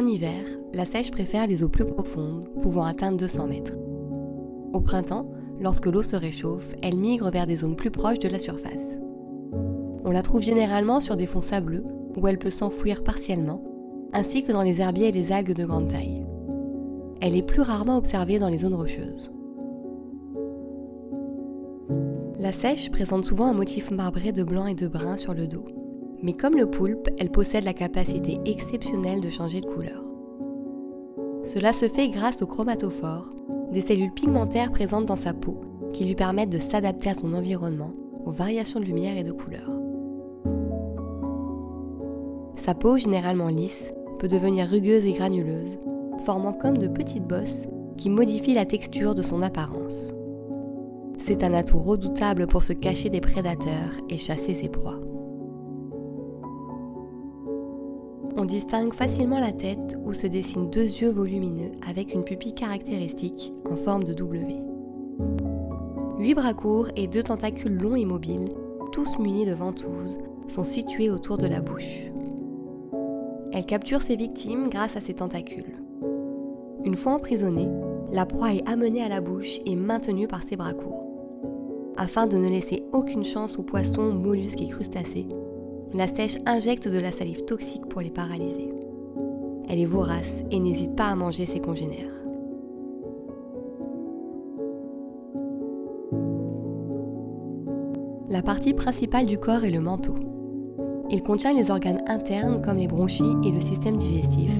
En hiver, la seiche préfère les eaux plus profondes, pouvant atteindre 200 mètres. Au printemps, lorsque l'eau se réchauffe, elle migre vers des zones plus proches de la surface. On la trouve généralement sur des fonds sableux, où elle peut s'enfouir partiellement, ainsi que dans les herbiers et les algues de grande taille. Elle est plus rarement observée dans les zones rocheuses. La seiche présente souvent un motif marbré de blanc et de brun sur le dos. Mais comme le poulpe, elle possède la capacité exceptionnelle de changer de couleur. Cela se fait grâce aux chromatophores, des cellules pigmentaires présentes dans sa peau qui lui permettent de s'adapter à son environnement, aux variations de lumière et de couleur. Sa peau, généralement lisse, peut devenir rugueuse et granuleuse, formant comme de petites bosses qui modifient la texture de son apparence. C'est un atout redoutable pour se cacher des prédateurs et chasser ses proies. On distingue facilement la tête où se dessinent 2 yeux volumineux avec une pupille caractéristique en forme de W. 8 bras courts et 2 tentacules longs et mobiles, tous munis de ventouses, sont situés autour de la bouche. Elle capture ses victimes grâce à ses tentacules. Une fois emprisonnée, la proie est amenée à la bouche et maintenue par ses bras courts. Afin de ne laisser aucune chance aux poissons, mollusques et crustacés, la seiche injecte de la salive toxique pour les paralyser. Elle est vorace et n'hésite pas à manger ses congénères. La partie principale du corps est le manteau. Il contient les organes internes comme les bronchies et le système digestif,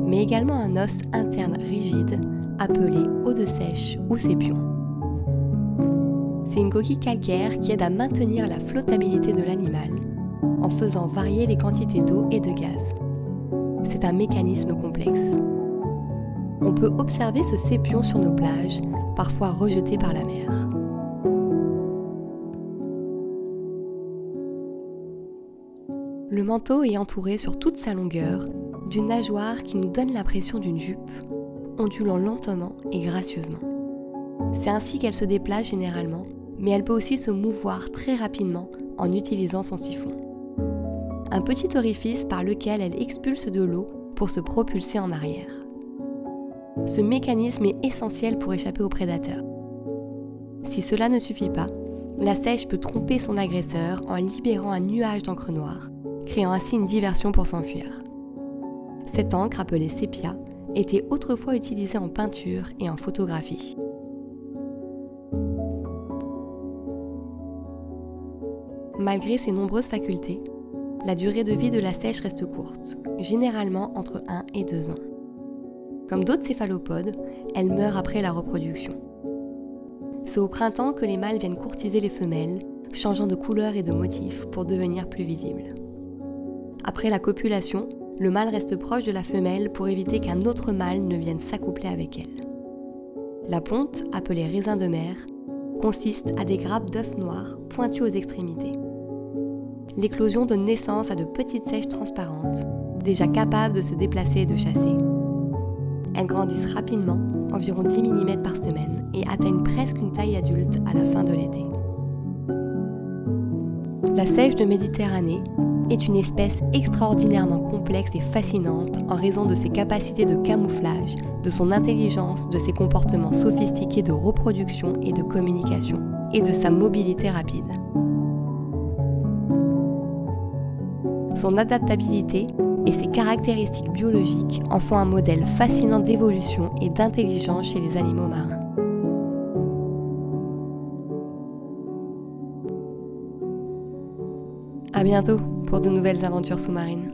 mais également un os interne rigide appelé os de seiche ou sépion. C'est une coquille calcaire qui aide à maintenir la flottabilité de l'animal en faisant varier les quantités d'eau et de gaz. C'est un mécanisme complexe. On peut observer ce sépion sur nos plages, parfois rejeté par la mer. Le manteau est entouré sur toute sa longueur d'une nageoire qui nous donne l'impression d'une jupe, ondulant lentement et gracieusement. C'est ainsi qu'elle se déplace généralement, mais elle peut aussi se mouvoir très rapidement en utilisant son siphon. Un petit orifice par lequel elle expulse de l'eau pour se propulser en arrière. Ce mécanisme est essentiel pour échapper aux prédateurs. Si cela ne suffit pas, la seiche peut tromper son agresseur en libérant un nuage d'encre noire, créant ainsi une diversion pour s'enfuir. Cette encre, appelée sépia, était autrefois utilisée en peinture et en photographie. Malgré ses nombreuses facultés, la durée de vie de la seiche reste courte, généralement entre 1 et 2 ans. Comme d'autres céphalopodes, elle meurt après la reproduction. C'est au printemps que les mâles viennent courtiser les femelles, changeant de couleur et de motif pour devenir plus visibles. Après la copulation, le mâle reste proche de la femelle pour éviter qu'un autre mâle ne vienne s'accoupler avec elle. La ponte, appelée raisin de mer, consiste à des grappes d'œufs noirs pointues aux extrémités. L'éclosion donne naissance à de petites seiches transparentes, déjà capables de se déplacer et de chasser. Elles grandissent rapidement, environ 10 mm par semaine, et atteignent presque une taille adulte à la fin de l'été. La seiche de Méditerranée est une espèce extraordinairement complexe et fascinante en raison de ses capacités de camouflage, de son intelligence, de ses comportements sophistiqués de reproduction et de communication, et de sa mobilité rapide. Son adaptabilité et ses caractéristiques biologiques en font un modèle fascinant d'évolution et d'intelligence chez les animaux marins. À bientôt pour de nouvelles aventures sous-marines.